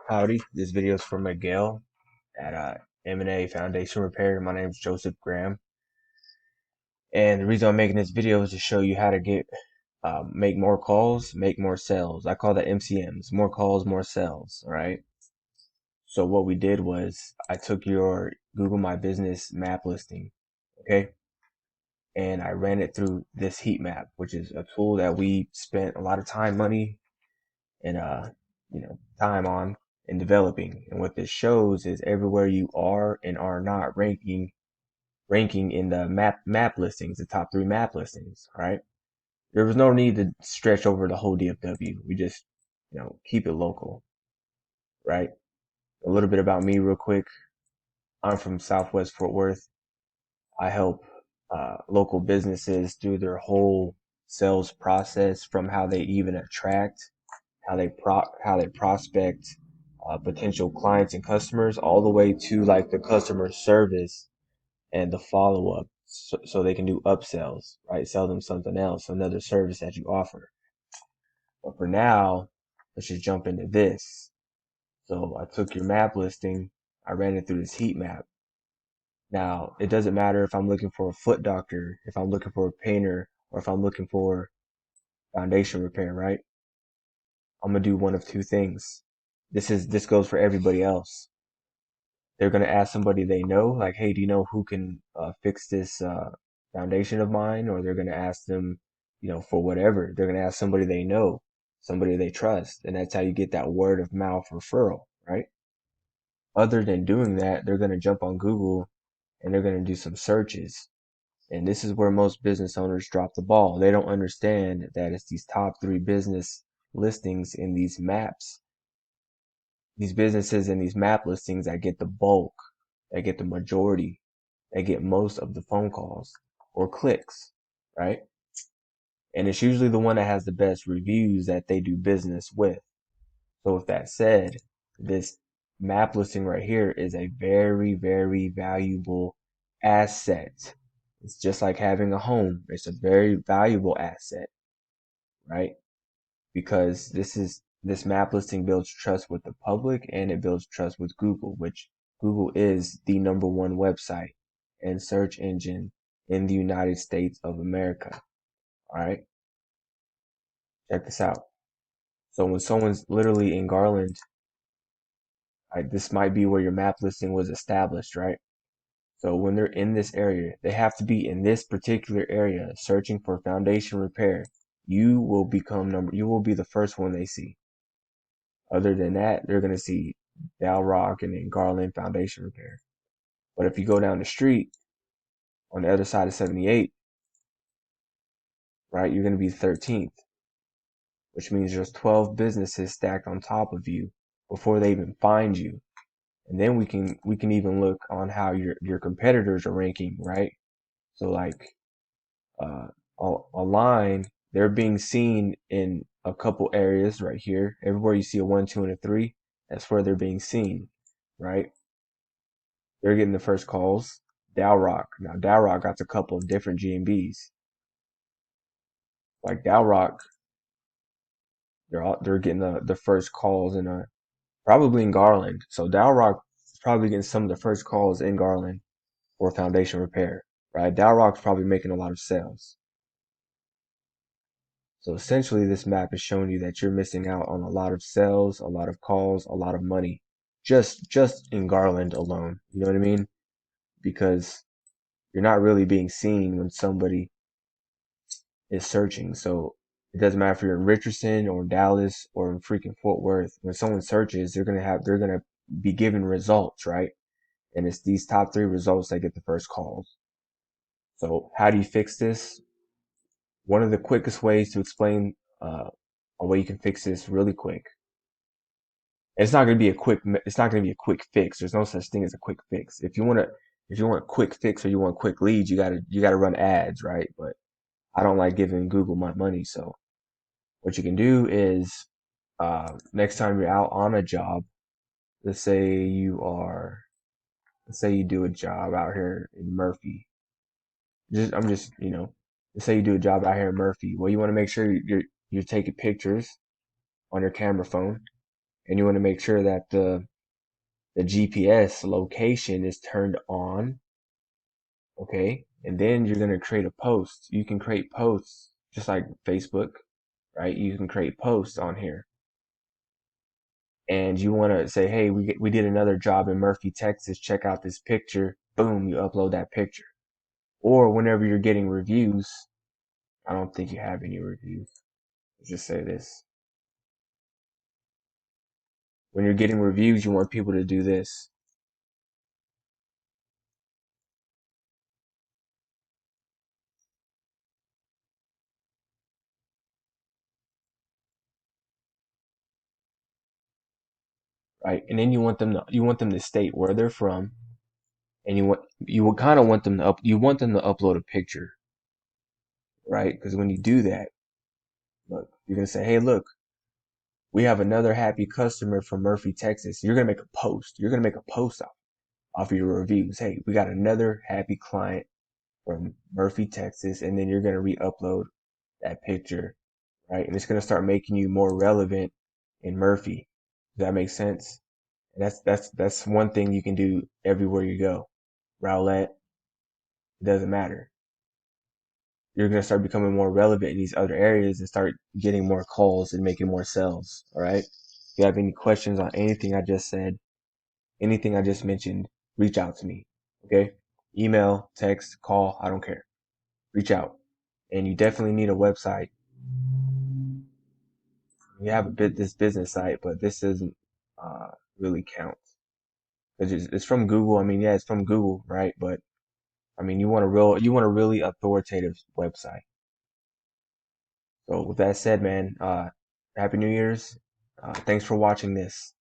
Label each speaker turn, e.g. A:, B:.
A: Howdy, this video is from Miguel at M&A Foundation Repair. My name is Joseph Graham, and the reason I'm making this video is to show you how to make more calls, make more sales. I call that MCMs, more calls, more sales. All right. So what we did was I took your Google My Business map listing, okay, and I ran it through this heat map, which is a tool that we spent a lot of time, money, and time on in developing. And what this shows is everywhere you are and are not ranking in the map listings, the top 3 map listings. Right? There was no need to stretch over the whole DFW. We just keep it local. Right? A little bit about me real quick. I'm from Southwest Fort Worth. I help local businesses through their whole sales process, from how they even attract, how they prospect potential clients and customers, all the way to like the customer service and the follow up, so they can do upsells, right? Sell them something else, another service that you offer. But for now, let's just jump into this. So I took your map listing, I ran it through this heat map. Now, it doesn't matter if I'm looking for a foot doctor, if I'm looking for a painter, or if I'm looking for foundation repair, right? I'm gonna do one of two things. This goes for everybody else. They're gonna ask somebody they know, like, hey, do you know who can fix this foundation of mine? Or they're gonna ask them, for whatever. They're gonna ask somebody they know, somebody they trust, and that's how you get that word of mouth referral, right? Other than doing that, they're gonna jump on Google and they're gonna do some searches. And this is where most business owners drop the ball. They don't understand that it's these top 3 business listings in these maps, these businesses in these map listings that get the bulk, that get the majority, that get most of the phone calls or clicks, right? And it's usually the one that has the best reviews that they do business with. So with that said, this map listing right here is a very, very valuable asset. It's just like having a home. It's a very valuable asset, right? Because this map listing builds trust with the public, and it builds trust with Google, which Google is the #1 website and search engine in the United States of America. All right, check this out. So when someone's literally in Garland, right, this might be where your map listing was established, right? So when they're in this area, they have to be in this particular area searching for foundation repair. You will be the first one they see. Other than that, they're going to see Dow Rock and then Garland foundation repair. But if you go down the street on the other side of 78, right, you're going to be 13th, which means there's 12 businesses stacked on top of you before they even find you. And then we can even look on how your competitors are ranking, right? So like online, they're being seen in a couple areas right here. Everywhere you see a 1, 2, and a 3, that's where they're being seen, right? They're getting the first calls. Dow Rock. Now Dow Rock got a couple of different GMBs. Like Dow Rock, they're getting the first calls in probably in Garland. So Dow Rock is probably getting some of the first calls in Garland for foundation repair, right? Dow Rock's probably making a lot of sales. So essentially, this map is showing you that you're missing out on a lot of sales, a lot of calls, a lot of money, just in Garland alone. You know what I mean? Because you're not really being seen when somebody is searching. So it doesn't matter if you're in Richardson or Dallas or in freaking Fort Worth. When someone searches, they're gonna be given results, right? And it's these top 3 results that get the first calls. So how do you fix this? One of the quickest ways to explain a way you can fix this really quick. It's not going to be a quick fix. There's no such thing as a quick fix. If you want a quick fix or you want quick leads, you gotta run ads, right? But I don't like giving Google my money. So what you can do is, next time you're out on a job, let's say let's say you do a job out here in Murphy. Let's say you do a job out here in Murphy. Well, you want to make sure you're taking pictures on your camera phone, and you want to make sure that the GPS location is turned on. Okay, and then you're going to create a post. You can create posts just like Facebook, right? You can create posts on here, and you want to say, hey, we did another job in Murphy, Texas. Check out this picture. Boom, you upload that picture. Or whenever you're getting reviews, I don't think you have any reviews. Let's just say this. When you're getting reviews, you want people to do this. Right? And then you want them to state where they're from, and you would kind of want them to upload a picture, right? Because when you do that, look, you're gonna say, hey, look, we have another happy customer from Murphy, Texas. You're gonna make a post. You're gonna make a post off of your reviews. Hey, we got another happy client from Murphy, Texas, and then you're gonna re-upload that picture, right? And it's gonna start making you more relevant in Murphy. Does that make sense? And that's one thing you can do everywhere you go. Rowlett, it doesn't matter. You're gonna start becoming more relevant in these other areas and start getting more calls and making more sales. All right. If you have any questions on anything I just said, anything I just mentioned, reach out to me. Okay. Email, text, call, I don't care. Reach out. And you definitely need a website. You have a this business site, but this doesn't really count. It's from Google. I mean, yeah, it's from Google, right? But I mean, you want a really authoritative website. So with that said, man, Happy New Year's. Thanks for watching this.